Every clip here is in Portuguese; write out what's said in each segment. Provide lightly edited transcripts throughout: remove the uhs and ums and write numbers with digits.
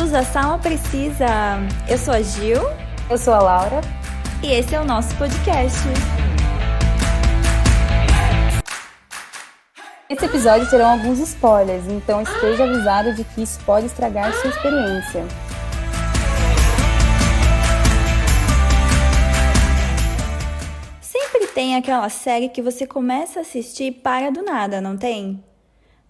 Bem-vindos à Sala Precisa! Eu sou a Gil. Eu sou a Laura. E esse é o nosso podcast. Nesse episódio terão alguns spoilers, então esteja avisado de que isso pode estragar sua experiência. Sempre tem aquela série que você começa a assistir e para do nada, não tem?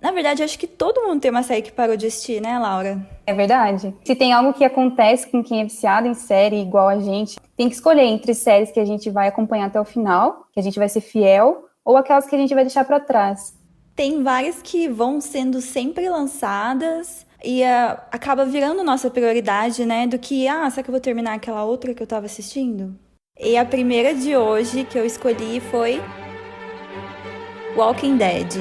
Na verdade, acho que todo mundo tem uma série que parou de assistir, né, Laura? É verdade. Se tem algo que acontece com quem é viciado em série igual a gente, tem que escolher entre séries que a gente vai acompanhar até o final, que a gente vai ser fiel, ou aquelas que a gente vai deixar pra trás. Tem várias que vão sendo sempre lançadas e acaba virando nossa prioridade, né? Do que, será que eu vou terminar aquela outra que eu tava assistindo? E a primeira de hoje que eu escolhi foi Walking Dead.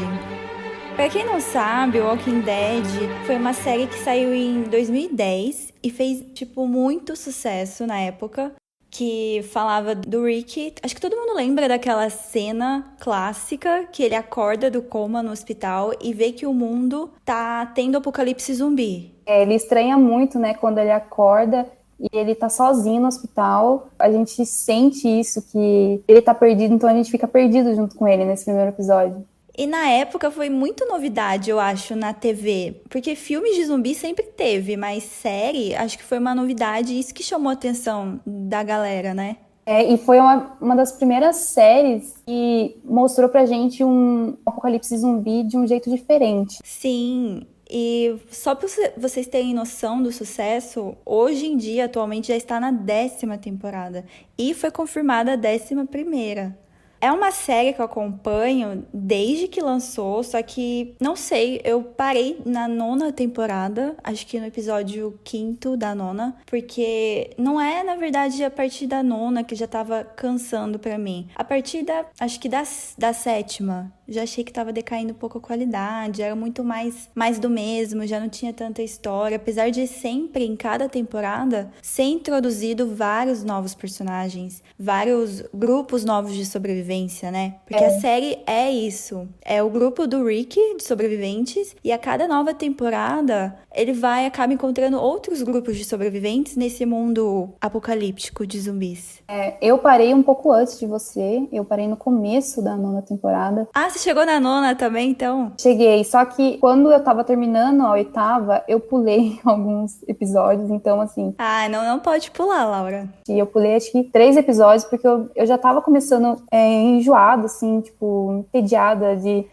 Pra quem não sabe, Walking Dead foi uma série que saiu em 2010 e fez, muito sucesso na época, que falava do Rick. Acho que todo mundo lembra daquela cena clássica que ele acorda do coma no hospital e vê que o mundo tá tendo apocalipse zumbi. Ele estranha muito, né, quando ele acorda e ele tá sozinho no hospital. A gente sente isso, que ele tá perdido, então a gente fica perdido junto com ele nesse primeiro episódio. E na época foi muito novidade, eu acho, na TV. Porque filmes de zumbi sempre teve, mas série, acho que foi uma novidade. Isso que chamou a atenção da galera, né? E foi uma das primeiras séries que mostrou pra gente um apocalipse zumbi de um jeito diferente. Sim, e só pra vocês terem noção do sucesso, hoje em dia, atualmente, já está na 10ª temporada. E foi confirmada a 11ª. É uma série que eu acompanho desde que lançou, só que, não sei, eu parei na 9ª temporada, acho que no episódio 5º da 9ª, porque não é, na verdade, a partir da 9ª que já tava cansando pra mim. A partir acho que da 7ª, já achei que tava decaindo um pouco a qualidade, era muito mais do mesmo, já não tinha tanta história, apesar de sempre, em cada temporada, ser introduzido vários novos personagens, vários grupos novos de sobrevivência, né? Porque a série é isso, é o grupo do Rick, de sobreviventes, e a cada nova temporada, ele acaba encontrando outros grupos de sobreviventes nesse mundo apocalíptico de zumbis. Eu parei um pouco antes de você, eu parei no começo da 9ª temporada. Você chegou na 9ª também, então? Cheguei, só que quando eu tava terminando a 8ª, eu pulei alguns episódios, então assim... não pode pular, Laura. E eu pulei, acho que 3 episódios, porque eu já tava começando enjoada, assim, entediada de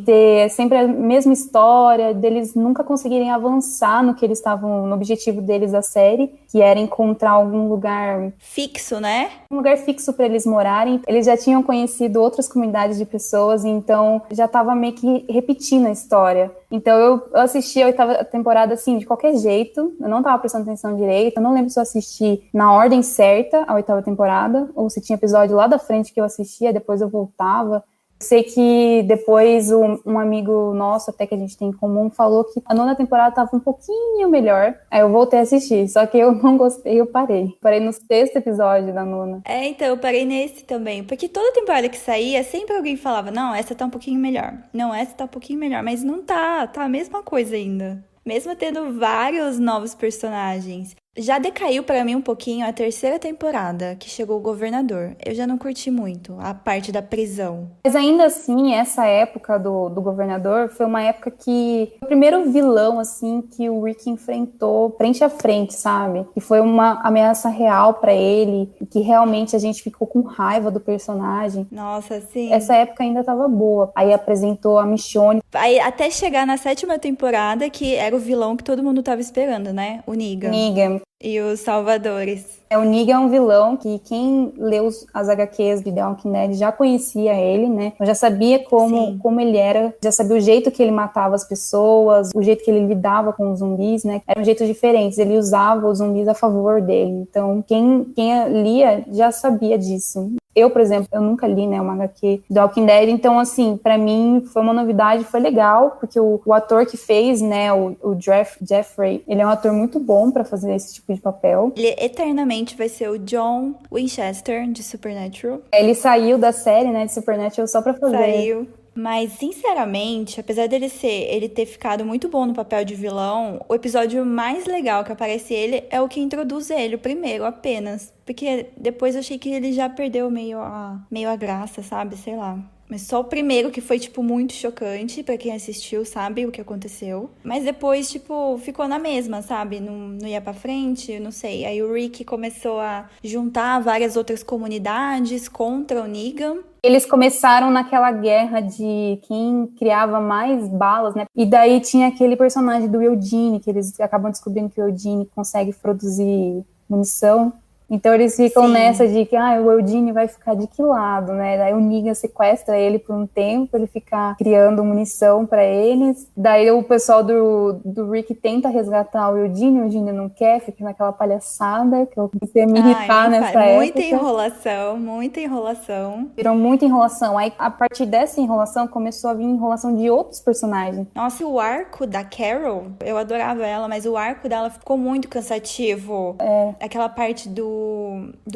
ter sempre a mesma história, deles nunca conseguirem avançar no que eles estavam, no objetivo deles da série, que era encontrar algum lugar... fixo, né? Um lugar fixo pra eles morarem. Eles já tinham conhecido outras comunidades de pessoas, então já tava meio que repetindo a história. Então eu assisti a 8ª temporada assim, de qualquer jeito, eu não tava prestando atenção direito, eu não lembro se eu assisti na ordem certa a 8ª temporada, ou se tinha episódio lá da frente que eu assistia, depois eu voltava. Sei que depois um amigo nosso, até que a gente tem em comum, falou que a 9ª temporada tava um pouquinho melhor. Aí eu voltei a assistir, só que eu não gostei, eu parei. Parei no 6º episódio da 9ª. Então, eu parei nesse também. Porque toda temporada que saía, sempre alguém falava, não, essa tá um pouquinho melhor. Não, essa tá um pouquinho melhor. Mas não tá a mesma coisa ainda. Mesmo tendo vários novos personagens. Já decaiu pra mim um pouquinho a 3ª temporada, que chegou o governador. Eu já não curti muito a parte da prisão. Mas ainda assim, essa época do governador foi uma época que... o primeiro vilão, assim, que o Rick enfrentou frente a frente, sabe? Que foi uma ameaça real pra ele, e que realmente a gente ficou com raiva do personagem. Nossa, sim. Essa época ainda tava boa. Aí apresentou a Michonne. Aí até chegar na 7ª temporada, que era o vilão que todo mundo tava esperando, né? O Negan. E os Salvadores. O Negan é um vilão que quem leu as HQs de The Walking Dead já conhecia ele, né? Eu já sabia como ele era, já sabia o jeito que ele matava as pessoas, o jeito que ele lidava com os zumbis, né? Era um jeito diferente, ele usava os zumbis a favor dele. Então, quem lia já sabia disso. Eu, por exemplo, eu nunca li, né, uma HQ do Walking Dead, então, assim, pra mim foi uma novidade, foi legal, porque o ator que fez, né, o Jeffrey, ele é um ator muito bom pra fazer esse tipo de papel. Ele eternamente vai ser o John Winchester, de Supernatural. Ele saiu da série, né, de Supernatural só pra fazer... Saiu. Mas, sinceramente, apesar ele ter ficado muito bom no papel de vilão, o episódio mais legal que aparece ele é o que introduz ele, o primeiro apenas. Porque depois eu achei que ele já perdeu meio a graça, sabe? Sei lá. Mas só o primeiro que foi, tipo, muito chocante pra quem assistiu, sabe o que aconteceu. Mas depois, tipo, ficou na mesma, sabe? Não ia pra frente, não sei. Aí o Rick começou a juntar várias outras comunidades contra o Negan. Eles começaram naquela guerra de quem criava mais balas, né? E daí tinha aquele personagem do Eugene, que eles acabam descobrindo que o Eugene consegue produzir munição. Então eles ficam nessa de que o Eugene vai ficar de que lado, né? Daí o Negan sequestra ele por um tempo, ele fica criando munição pra eles. Daí o pessoal do Rick tenta resgatar o Eugene não quer, fica naquela palhaçada que eu comecei a me irritar nessa época. Muita enrolação. Virou muita enrolação. Aí a partir dessa enrolação começou a vir enrolação de outros personagens. Nossa, o arco da Carol, eu adorava ela, mas o arco dela ficou muito cansativo. Aquela parte do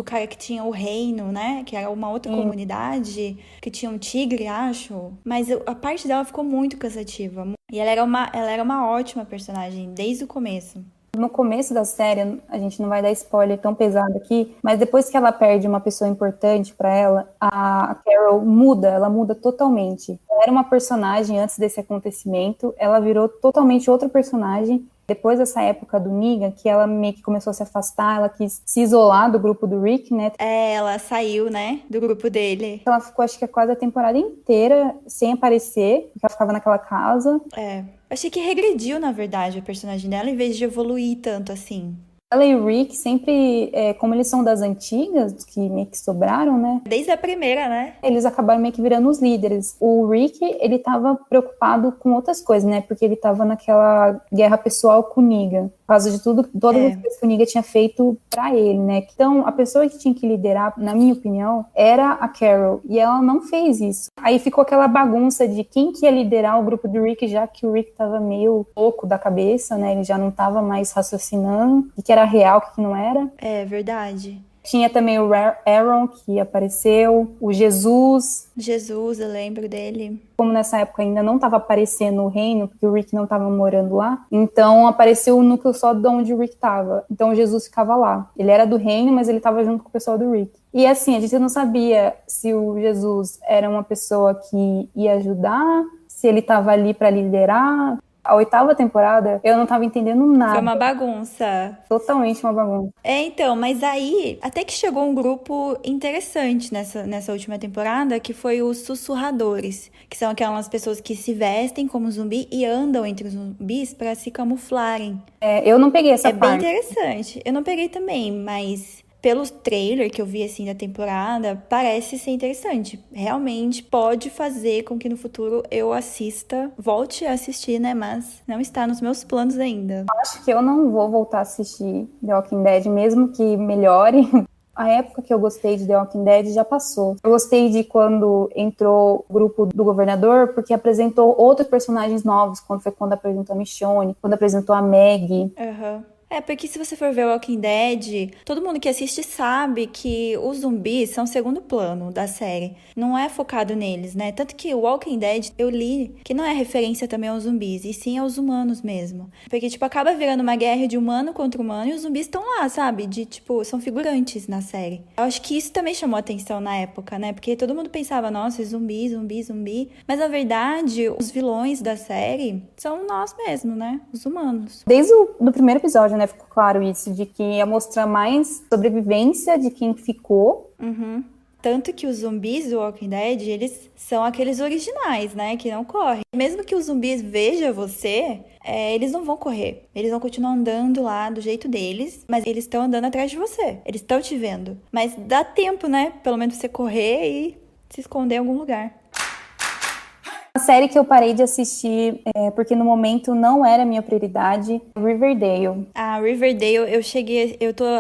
cara que tinha o reino, né? Que era uma outra comunidade, que tinha um tigre, acho. Mas a parte dela ficou muito cansativa. E ela era uma ótima personagem, desde o começo. No começo da série, a gente não vai dar spoiler tão pesado aqui, mas depois que ela perde uma pessoa importante pra ela, a Carol ela muda totalmente. Ela era uma personagem antes desse acontecimento, ela virou totalmente outra personagem. Depois dessa época do Negan, que ela meio que começou a se afastar, ela quis se isolar do grupo do Rick, né? Ela saiu, né, do grupo dele. Ela ficou, acho que quase a temporada inteira sem aparecer, porque ela ficava naquela casa. Achei que regrediu, na verdade, a personagem dela, em vez de evoluir tanto assim. Ela e o Rick sempre, como eles são das antigas, que meio que sobraram, né? Desde a primeira, né? Eles acabaram meio que virando os líderes. O Rick, ele tava preocupado com outras coisas, né? Porque ele tava naquela guerra pessoal com o Negan. Por causa de todas as coisas que o Negan tinha feito pra ele, né? Então, a pessoa que tinha que liderar, na minha opinião, era a Carol. E ela não fez isso. Aí ficou aquela bagunça de quem que ia liderar o grupo do Rick, já que o Rick tava meio louco da cabeça, né? Ele já não tava mais raciocinando. O que era real, o que não era. É verdade. Tinha também o Aaron, que apareceu, o Jesus, eu lembro dele. Como nessa época ainda não estava aparecendo o reino, porque o Rick não estava morando lá, então apareceu o núcleo só de onde o Rick estava. Então o Jesus ficava lá. Ele era do reino, mas ele estava junto com o pessoal do Rick. E assim, a gente não sabia se o Jesus era uma pessoa que ia ajudar, se ele estava ali para liderar. A 8ª temporada, eu não tava entendendo nada. Foi uma bagunça. Totalmente uma bagunça. Então, mas aí, até que chegou um grupo interessante nessa última temporada, que foi os sussurradores, que são aquelas pessoas que se vestem como zumbi e andam entre os zumbis pra se camuflarem. Eu não peguei essa parte. É bem interessante. Eu não peguei também, mas pelo trailer que eu vi, assim, da temporada, parece ser interessante. Realmente pode fazer com que no futuro eu volte a assistir, né? Mas não está nos meus planos ainda. Acho que eu não vou voltar a assistir The Walking Dead, mesmo que melhore. A época que eu gostei de The Walking Dead já passou. Eu gostei de quando entrou o grupo do governador, porque apresentou outros personagens novos, quando apresentou a Michonne, quando apresentou a Maggie. Porque se você for ver o Walking Dead, todo mundo que assiste sabe que os zumbis são o segundo plano da série. Não é focado neles, né? Tanto que o Walking Dead, eu li que não é referência também aos zumbis, e sim aos humanos mesmo. Porque, acaba virando uma guerra de humano contra humano e os zumbis estão lá, sabe? São figurantes na série. Eu acho que isso também chamou atenção na época, né? Porque todo mundo pensava, nossa, zumbi, zumbi, zumbi. Mas, na verdade, os vilões da série são nós mesmos, né? Os humanos. Desde o primeiro episódio, né, ficou claro isso, de que ia mostrar mais sobrevivência de quem ficou. Tanto que os zumbis do Walking Dead, eles são aqueles originais, né, que não correm. Mesmo que os zumbis vejam você, eles não vão correr. Eles vão continuar andando lá do jeito deles, mas eles estão andando atrás de você. Eles estão te vendo. Mas dá tempo, né, pelo menos você correr e se esconder em algum lugar. A série que eu parei de assistir, porque no momento não era minha prioridade, Riverdale. A Riverdale,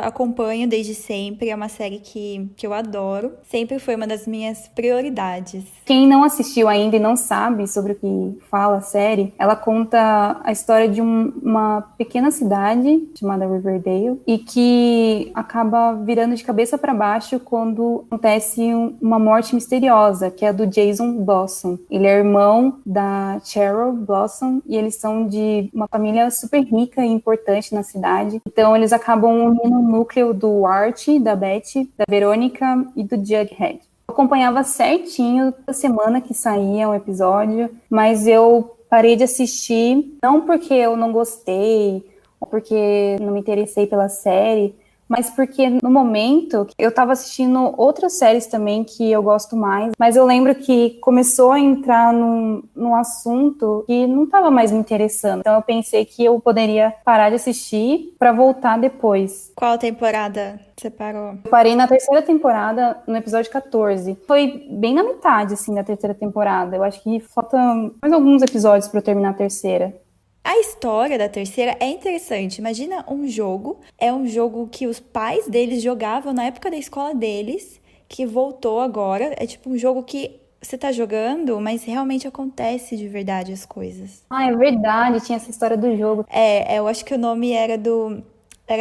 acompanho desde sempre, é uma série que eu adoro. Sempre foi uma das minhas prioridades. Quem não assistiu ainda e não sabe sobre o que fala a série, ela conta a história de uma pequena cidade chamada Riverdale e que acaba virando de cabeça para baixo quando acontece uma morte misteriosa, que é a do Jason Blossom. Ele é irmão da Cheryl Blossom e eles são de uma família super rica e importante na cidade. Então eles acabam unindo o núcleo do Art, da Betty, da Verônica e do Jughead. Eu acompanhava certinho toda semana que saía um episódio, mas eu parei de assistir não porque eu não gostei ou porque não me interessei pela série, mas porque no momento eu tava assistindo outras séries também que eu gosto mais, mas eu lembro que começou a entrar num assunto que não tava mais me interessando. Então eu pensei que eu poderia parar de assistir pra voltar depois. Qual temporada você parou? Eu parei na terceira temporada, no episódio 14. Foi bem na metade, assim, da terceira temporada. Eu acho que faltam mais alguns episódios pra eu terminar a terceira. A história da terceira é interessante. Imagina é um jogo que os pais deles jogavam na época da escola deles, que voltou agora. É tipo um jogo que você tá jogando, mas realmente acontece de verdade as coisas. Ah, é verdade, tinha essa história do jogo. Eu acho que o nome era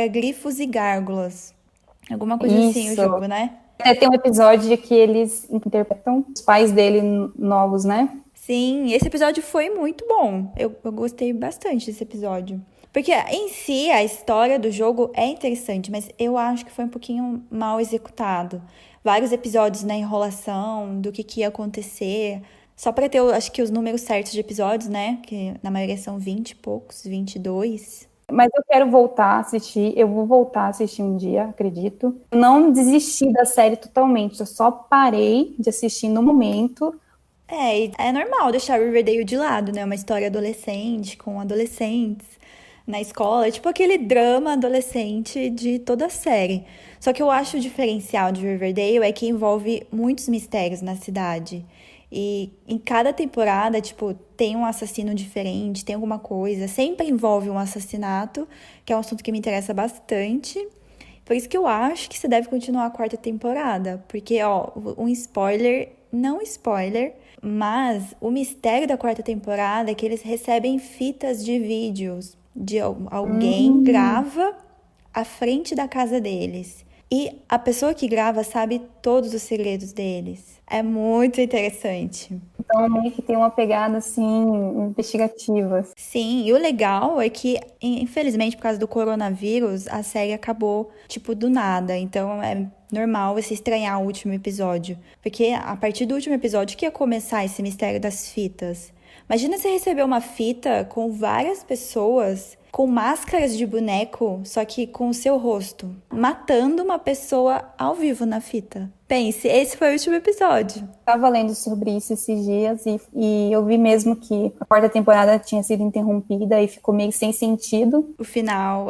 Grifos e Gárgulas. Alguma coisa assim, o Isso. jogo, né? Tem um episódio que eles interpretam os pais dele novos, né? Sim, esse episódio foi muito bom. Eu gostei bastante desse episódio. Porque em si, a história do jogo é interessante, mas eu acho que foi um pouquinho mal executado. Vários episódios na enrolação do que ia acontecer. Só pra ter, acho que os números certos de episódios, né? Que na maioria são 20 e poucos, 22. Mas eu quero voltar a assistir, eu vou voltar a assistir um dia, acredito. Não desisti da série totalmente, eu só parei de assistir no momento. E é normal deixar Riverdale de lado, né? Uma história adolescente, com adolescentes na escola. É tipo aquele drama adolescente de toda a série. Só que eu acho o diferencial de Riverdale é que envolve muitos mistérios na cidade. E em cada temporada, tipo, tem um assassino diferente, tem alguma coisa. Sempre envolve um assassinato, que é um assunto que me interessa bastante. Por isso que eu acho que você deve continuar a quarta temporada. Porque, ó, um spoiler, não spoiler, mas o mistério da quarta temporada é que eles recebem fitas de vídeos de alguém grava à frente da casa deles. E a pessoa que grava sabe todos os segredos deles. É muito interessante. Então, meio que tem uma pegada, assim, investigativa. Sim, e o legal é que, infelizmente, por causa do coronavírus, a série acabou, tipo, do nada. Então, é normal você estranhar o último episódio. Porque a partir do último episódio que ia começar esse mistério das fitas. Imagina você receber uma fita com várias pessoas com máscaras de boneco, só que com o seu rosto, matando uma pessoa ao vivo na fita. Pense, esse foi o último episódio. Estava lendo sobre isso esses dias e eu vi mesmo que a quarta temporada tinha sido interrompida e ficou meio sem sentido. O final,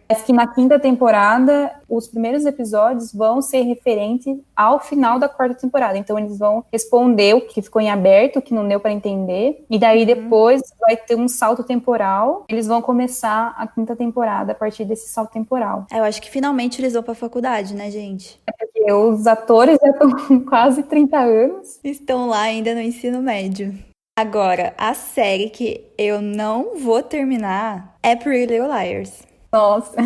Parece que na quinta temporada, os primeiros episódios vão ser referentes ao final da quarta temporada. Então, eles vão responder o que ficou em aberto, o que não deu para entender. E daí, depois, vai ter um salto temporal. Eles vão começar a quinta temporada a partir desse salto temporal. Eu acho que finalmente eles vão pra faculdade, né, gente? É porque os atores já estão com quase 30 anos. Estão lá ainda no ensino médio. Agora, a série que eu não vou terminar é Pretty Little Liars. Nossa.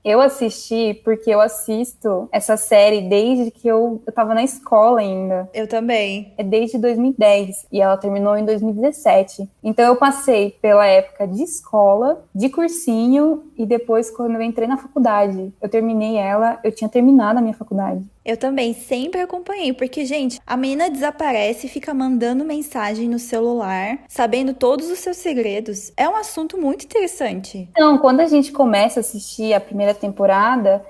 Eu assisti porque eu assisto essa série desde que eu tava na escola ainda. Eu também. É desde 2010 e ela terminou em 2017. Então eu passei pela época de escola, de cursinho e depois quando eu entrei na faculdade. Eu terminei ela, eu tinha terminado a minha faculdade. Eu também sempre acompanhei, porque, gente, a menina desaparece e fica mandando mensagem no celular, sabendo todos os seus segredos. É um assunto muito interessante. Então, quando a gente começa a assistir a primeira temporada,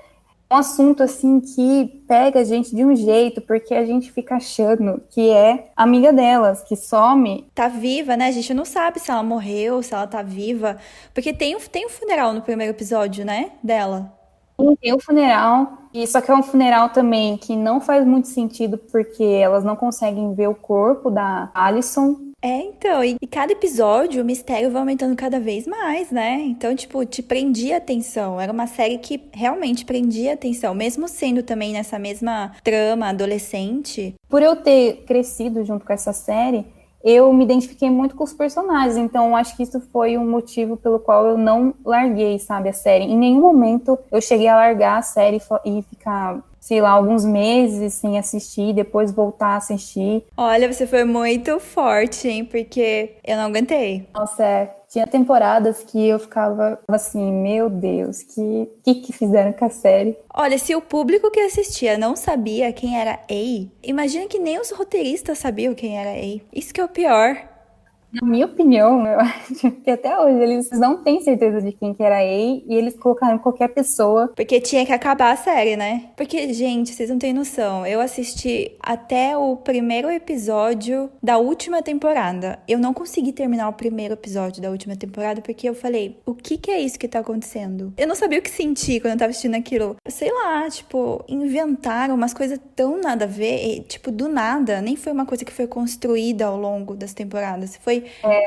é um assunto, assim, que pega a gente de um jeito, porque a gente fica achando que é amiga delas, que some. Tá viva, né? A gente não sabe se ela morreu, se ela tá viva, porque tem um funeral no primeiro episódio, né, dela. E tem o funeral, e só que é um funeral também que não faz muito sentido porque elas não conseguem ver o corpo da Alison. Então, e cada episódio o mistério vai aumentando cada vez mais, né? Então, tipo, te prendia atenção. Era uma série que realmente prendia atenção, mesmo sendo também nessa mesma trama adolescente. Por eu ter crescido junto com essa série, eu me identifiquei muito com os personagens, então acho que isso foi um motivo pelo qual eu não larguei, sabe, a série. Em nenhum momento eu cheguei a largar a série e ficar, sei lá, alguns meses sem assistir, depois voltar a assistir. Olha, você foi muito forte, hein? Porque eu não aguentei. Nossa, tinha temporadas que eu ficava assim, meu Deus, que fizeram com a série? Olha, se o público que assistia não sabia quem era A, imagina que nem os roteiristas sabiam quem era A. Isso que é o pior. Na minha opinião, eu acho que até hoje eles não têm certeza de quem que era A e eles colocaram qualquer pessoa. Porque tinha que acabar a série, né? Porque, gente, vocês não têm noção. Eu assisti até o primeiro episódio da última temporada. Eu não consegui terminar o primeiro episódio da última temporada porque eu falei, o que é isso que tá acontecendo? Eu não sabia o que sentir quando eu tava assistindo aquilo. Sei lá, tipo, inventaram umas coisas tão nada a ver, e, tipo, do nada. Nem foi uma coisa que foi construída ao longo das temporadas. Foi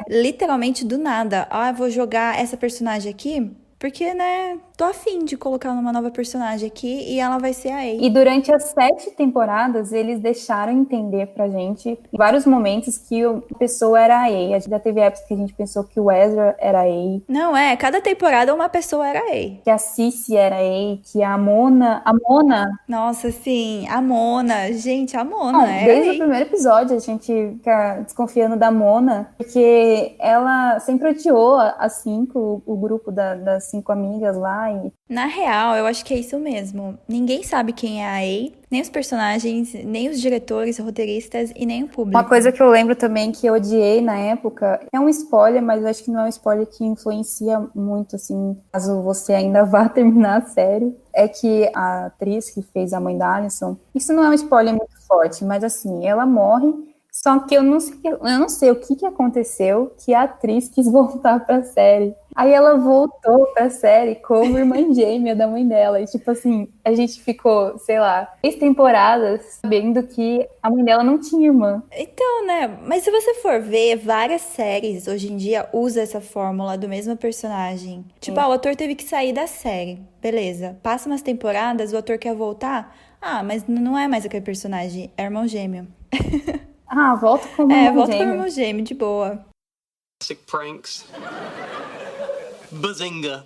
literalmente do nada. Ah, vou jogar essa personagem aqui porque, né, tô afim de colocar uma nova personagem aqui e ela vai ser a A. E durante as 7 temporadas, eles deixaram entender pra gente, em vários momentos, que a pessoa era a A. A gente já teve épocas que a gente pensou que o Ezra era a A. Não, cada temporada uma pessoa era A. Que a Cici era a A, que a Mona... Nossa, sim, a Mona. Gente, a Mona Não, era desde A. o primeiro episódio a gente fica desconfiando da Mona, porque ela sempre odiou as 5, o grupo das 5 amigas lá. E... Na real, eu acho que é isso mesmo. Ninguém sabe quem é a A, nem os personagens, nem os diretores, roteiristas e nem o público. Uma coisa que eu lembro também que eu odiei na época, é um spoiler, mas eu acho que não é um spoiler que influencia muito, assim, caso você ainda vá terminar a série, é que a atriz que fez a mãe da Alison, isso não é um spoiler muito forte, mas assim, ela morre, só que eu não sei o que aconteceu, que a atriz quis voltar pra série. Aí ela voltou pra série como irmã gêmea da mãe dela. E tipo assim, a gente ficou, sei lá, 3 temporadas sabendo que a mãe dela não tinha irmã. Então, né? Mas se você for ver, várias séries hoje em dia usam essa fórmula do mesmo personagem. Tipo, o ator teve que sair da série. Beleza. Passa umas temporadas, o ator quer voltar. Ah, mas não é mais aquele personagem, é irmão gêmeo. Ah, volta como irmão volta gêmeo. como irmão gêmeo, de boa. Classic pranks. Bazinga.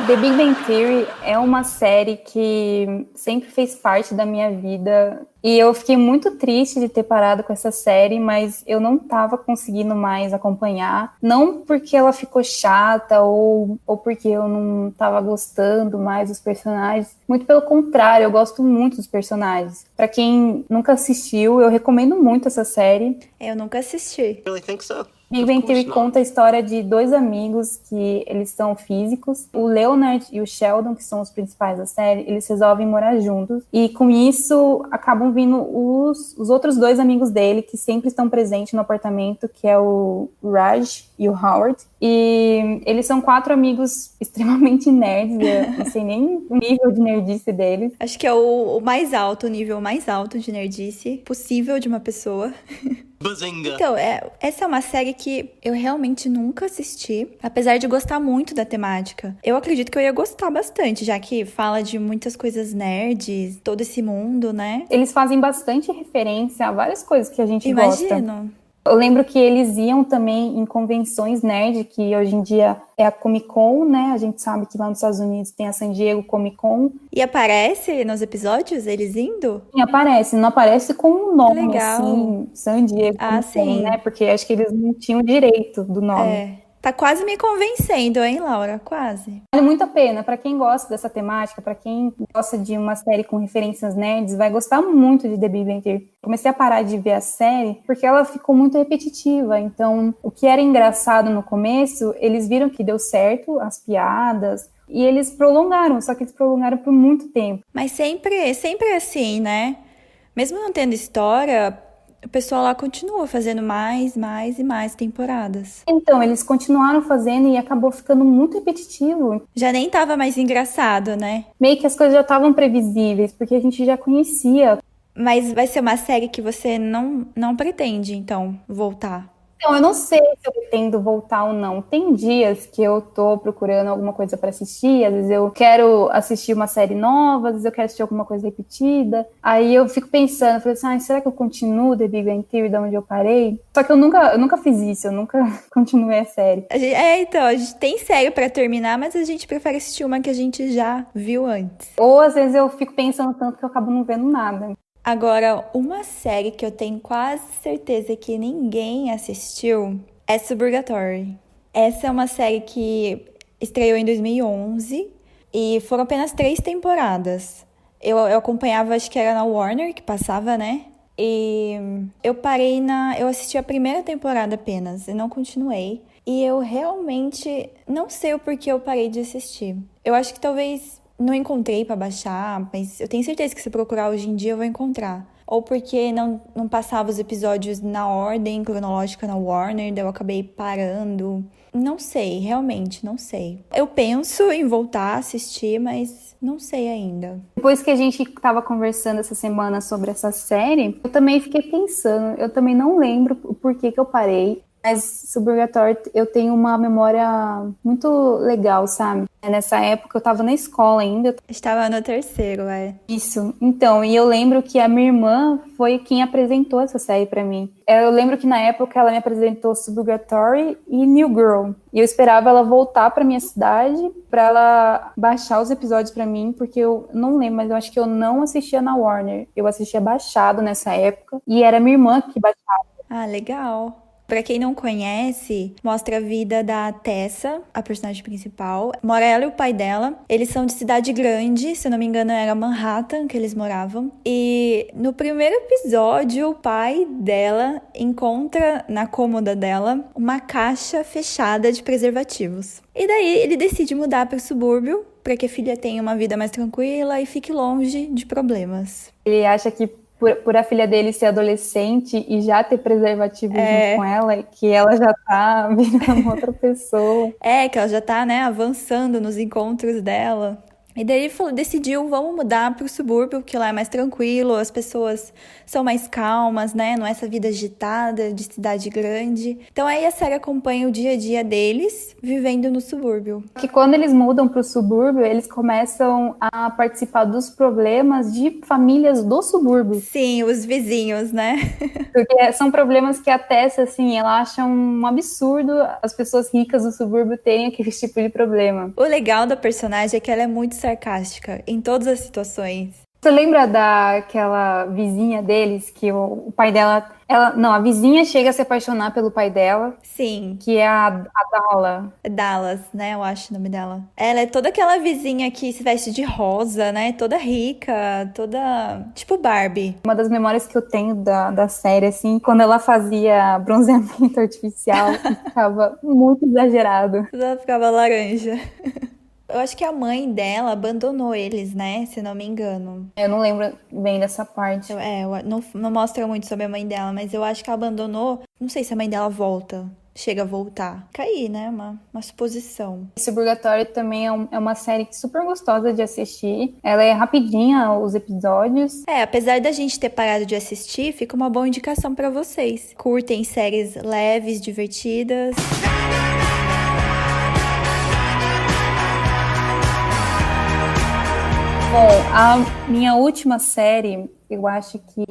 The Big Bang Theory é uma série que sempre fez parte da minha vida e eu fiquei muito triste de ter parado com essa série, mas eu não tava conseguindo mais acompanhar, não porque ela ficou chata ou porque eu não tava gostando mais dos personagens, muito pelo contrário, eu gosto muito dos personagens. Pra quem nunca assistiu, eu recomendo muito essa série. Eu nunca assisti. Really think so? Big Bang Theory conta a história de 2 amigos que eles são físicos. O Leonard e o Sheldon, que são os principais da série, eles resolvem morar juntos. E com isso, acabam vindo os outros 2 amigos dele, que sempre estão presentes no apartamento, que é o Raj e o Howard. E eles são 4 amigos extremamente nerds, eu não sei nem o nível de nerdice deles. Acho que é o mais alto, o nível mais alto de nerdice possível de uma pessoa. Bazinga. Então, essa é uma série que eu realmente nunca assisti, apesar de gostar muito da temática. Eu acredito que eu ia gostar bastante, já que fala de muitas coisas nerds, todo esse mundo, né? Eles fazem bastante referência a várias coisas que a gente gosta. Imagino. Eu lembro que eles iam também em convenções nerd, que hoje em dia é a Comic Con, né? A gente sabe que lá nos Estados Unidos tem a San Diego Comic Con. E aparece nos episódios eles indo? E aparece, não aparece com um nome, Legal. assim, San Diego Comic Con, sim. né? Porque acho que eles não tinham direito do nome. É. Tá quase me convencendo, hein, Laura? Quase. Vale muito a pena. Pra quem gosta dessa temática, pra quem gosta de uma série com referências nerds, vai gostar muito de The Big Bang Theory. Comecei a parar de ver a série porque ela ficou muito repetitiva. Então, o que era engraçado no começo, eles viram que deu certo, as piadas, e eles prolongaram, só que eles prolongaram por muito tempo. Mas sempre assim, né? Mesmo não tendo história, o pessoal lá continua fazendo mais e mais temporadas. Então, eles continuaram fazendo e acabou ficando muito repetitivo. Já nem tava mais engraçado, né? Meio que as coisas já estavam previsíveis, porque a gente já conhecia. Mas vai ser uma série que você não pretende, então, voltar. Então, eu não sei se eu pretendo voltar ou não. Tem dias que eu tô procurando alguma coisa pra assistir, às vezes eu quero assistir uma série nova, às vezes eu quero assistir alguma coisa repetida. Aí eu fico pensando, falei assim, será que eu continuo The Big Bang Theory da onde eu parei? Só que eu nunca fiz isso, eu nunca continuei a série. Então, a gente tem série pra terminar, mas a gente prefere assistir uma que a gente já viu antes. Ou às vezes eu fico pensando tanto que eu acabo não vendo nada. Agora, uma série que eu tenho quase certeza que ninguém assistiu é Suburgatory. Essa é uma série que estreou em 2011 e foram apenas 3 temporadas. Eu acompanhava, acho que era na Warner que passava, né? E eu assisti a primeira temporada apenas e não continuei. E eu realmente não sei o porquê eu parei de assistir. Eu acho que talvez não encontrei pra baixar, mas eu tenho certeza que se procurar hoje em dia eu vou encontrar. Ou porque não passava os episódios na ordem cronológica na Warner, daí eu acabei parando. Não sei, realmente, não sei. Eu penso em voltar a assistir, mas não sei ainda. Depois que a gente tava conversando essa semana sobre essa série, eu também fiquei pensando, eu também não lembro o porquê que eu parei. Mas Suburgatory eu tenho uma memória muito legal, sabe? Nessa época eu tava na escola ainda. Estava no terceiro, Isso. Então, e eu lembro que a minha irmã foi quem apresentou essa série pra mim. Eu lembro que na época ela me apresentou Suburgatory e New Girl. E eu esperava ela voltar pra minha cidade pra ela baixar os episódios pra mim, porque eu não lembro, mas eu acho que eu não assistia na Warner. Eu assistia baixado nessa época e era minha irmã que baixava. Ah, legal. Pra quem não conhece, mostra a vida da Tessa, a personagem principal. Mora ela e o pai dela. Eles são de cidade grande, se eu não me engano era Manhattan que eles moravam. E no primeiro episódio, o pai dela encontra na cômoda dela uma caixa fechada de preservativos. E daí ele decide mudar para o subúrbio, para que a filha tenha uma vida mais tranquila e fique longe de problemas. Ele acha que por a filha dele ser adolescente e já ter preservativo junto com ela, que ela já tá virando outra pessoa. Que ela já tá, né, avançando nos encontros dela. E daí ele decidiu, vamos mudar pro subúrbio, que lá é mais tranquilo, as pessoas são mais calmas, né? Não é essa vida agitada de cidade grande. Então aí a série acompanha o dia a dia deles vivendo no subúrbio. Que quando eles mudam pro subúrbio, eles começam a participar dos problemas de famílias do subúrbio. Sim, os vizinhos, né? Porque são problemas que a Tessa, assim, ela acha um absurdo as pessoas ricas do subúrbio terem aquele tipo de problema. O legal da personagem é que ela é muito sarcástica em todas as situações. Você lembra daquela vizinha deles, que o pai dela... a vizinha chega a se apaixonar pelo pai dela. Sim. Que é a Dalla. Dallas, né? Eu acho o nome dela. Ela é toda aquela vizinha que se veste de rosa, né? Toda rica, toda... tipo Barbie. Uma das memórias que eu tenho da série, assim, quando ela fazia bronzeamento artificial, ficava muito exagerado. Ela ficava laranja. Eu acho que a mãe dela abandonou eles, né? Se não me engano. Eu não lembro bem dessa parte. Não mostra muito sobre a mãe dela, mas eu acho que ela abandonou. Não sei se a mãe dela chega a voltar. Cair, né? Uma suposição. Suburgatory também é uma série super gostosa de assistir. Ela é rapidinha, os episódios. Apesar da gente ter parado de assistir, fica uma boa indicação pra vocês. Curtem séries leves, divertidas. Bom, a minha última série, eu acho que,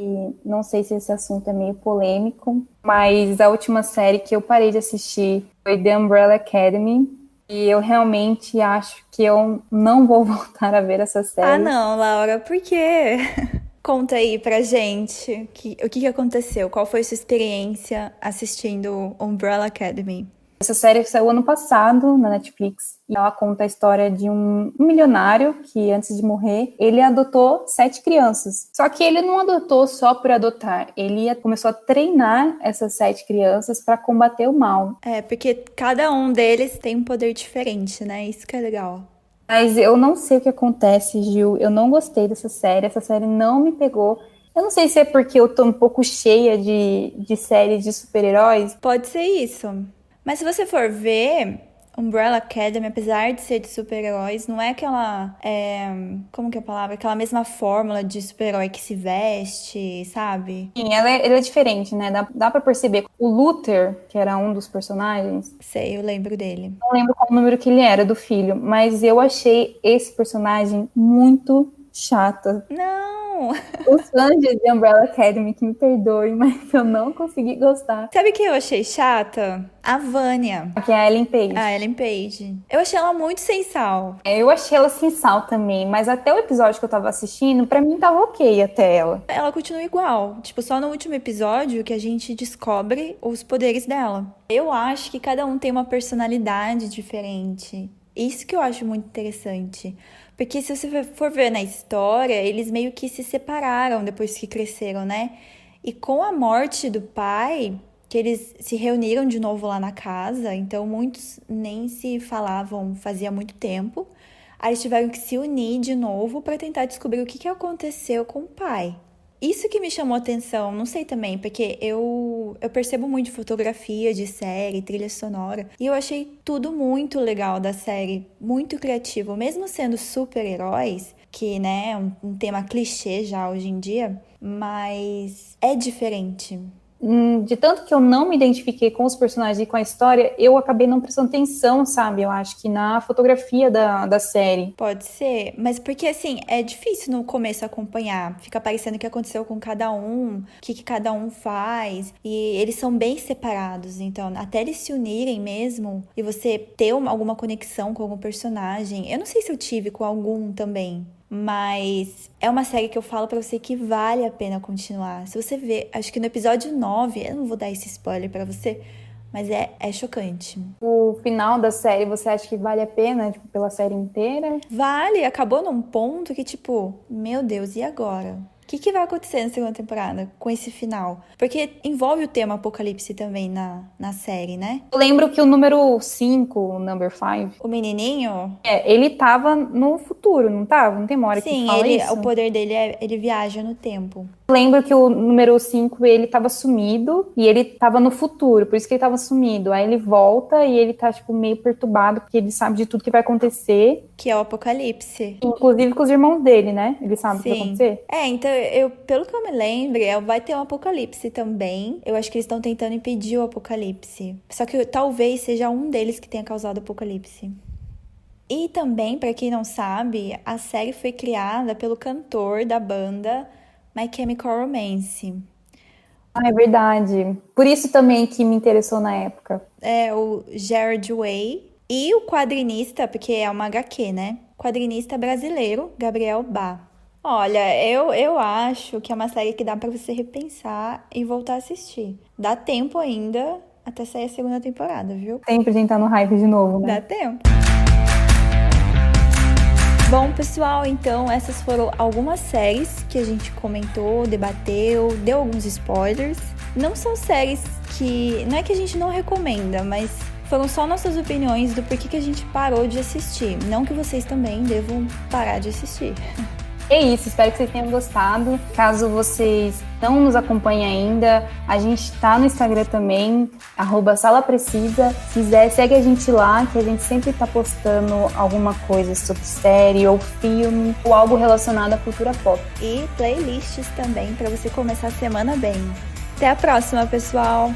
não sei se esse assunto é meio polêmico, mas a última série que eu parei de assistir foi The Umbrella Academy, e eu realmente acho que eu não vou voltar a ver essa série. Ah, não, Laura, por quê? Conta aí pra gente o que aconteceu, qual foi sua experiência assistindo Umbrella Academy? Essa série saiu ano passado na Netflix e ela conta a história de um milionário que, antes de morrer, ele adotou 7 crianças. Só que ele não adotou só por adotar, ele começou a treinar essas 7 crianças para combater o mal. Porque cada um deles tem um poder diferente, né? Isso que é legal. Mas eu não sei o que acontece, Gil, eu não gostei dessa série, essa série não me pegou. Eu não sei se é porque eu tô um pouco cheia de séries de super-heróis. Pode ser isso. Mas se você for ver, Umbrella Academy, apesar de ser de super-heróis, não é aquela... como que é a palavra? Aquela mesma fórmula de super-herói que se veste, sabe? Sim, ela é diferente, né? Dá pra perceber. O Luther, que era um dos personagens... Sei, eu lembro dele. Não lembro qual o número que ele era, do filho. Mas eu achei esse personagem muito chato. Não! Os fãs de Umbrella Academy que me perdoem, mas eu não consegui gostar. Sabe quem eu achei chata? A Vânia. Que é a Ellen Page. A Ellen Page. Eu achei ela muito sem sal. Eu achei ela sem sal também, mas até o episódio que eu tava assistindo, pra mim tava ok até ela. Ela continua igual. Tipo, só no último episódio que a gente descobre os poderes dela. Eu acho que cada um tem uma personalidade diferente. Isso que eu acho muito interessante. Porque se você for ver na história, eles meio que se separaram depois que cresceram, né? E com a morte do pai, que eles se reuniram de novo lá na casa, então muitos nem se falavam fazia muito tempo. Aí eles tiveram que se unir de novo para tentar descobrir o que aconteceu com o pai. Isso que me chamou a atenção, não sei também, porque eu percebo muito fotografia de série, trilha sonora, e eu achei tudo muito legal da série, muito criativo, mesmo sendo super-heróis, que, né, é um tema clichê já hoje em dia, mas é diferente. De tanto que eu não me identifiquei com os personagens e com a história, eu acabei não prestando atenção, sabe? Eu acho que na fotografia da série. Pode ser, mas porque assim, é difícil no começo acompanhar. Fica parecendo o que aconteceu com cada um, o que cada um faz. E eles são bem separados, então até eles se unirem mesmo e você ter alguma conexão com algum personagem. Eu não sei se eu tive com algum também. Mas é uma série que eu falo pra você que vale a pena continuar. Se você ver, acho que no episódio 9, eu não vou dar esse spoiler pra você, mas é chocante. O final da série, você acha que vale a pena, tipo, pela série inteira? Vale, acabou num ponto que, tipo, meu Deus, e agora? O que vai acontecer na segunda temporada com esse final? Porque envolve o tema apocalipse também na série, né? Eu lembro que o número 5, o number 5... O menininho? Ele tava no futuro, não tava? Não tem uma hora que fala isso? O poder dele ele viaja no tempo. Eu lembro que o número 5, ele tava sumido e ele tava no futuro, por isso que ele tava sumido. Aí ele volta e ele tá, tipo, meio perturbado, porque ele sabe de tudo que vai acontecer. Que é o apocalipse. Inclusive com os irmãos dele, né? Ele sabe o que vai acontecer. Então, pelo que eu me lembro, vai ter um apocalipse também. Eu acho que eles estão tentando impedir o apocalipse. Só que talvez seja um deles que tenha causado o apocalipse. E também, pra quem não sabe, a série foi criada pelo cantor da banda My Chemical Romance. Ah, é verdade. Por isso também que me interessou na época. É o Gerard Way. E o quadrinista, porque é uma HQ, né? Quadrinista brasileiro, Gabriel Bá. Olha, eu acho que é uma série que dá pra você repensar e voltar a assistir. Dá tempo ainda até sair a segunda temporada, viu? Sempre a gente tá no hype de novo, né? Dá tempo. Bom, pessoal, então essas foram algumas séries que a gente comentou, debateu, deu alguns spoilers. Não são séries que... Não é que a gente não recomenda, mas foram só nossas opiniões do porquê que a gente parou de assistir. Não que vocês também devam parar de assistir. É isso, espero que vocês tenham gostado. Caso vocês não nos acompanhem ainda, a gente tá no Instagram também, @salaprecisa. Se quiser, segue a gente lá, que a gente sempre tá postando alguma coisa sobre série ou filme, ou algo relacionado à cultura pop. E playlists também, para você começar a semana bem. Até a próxima, pessoal!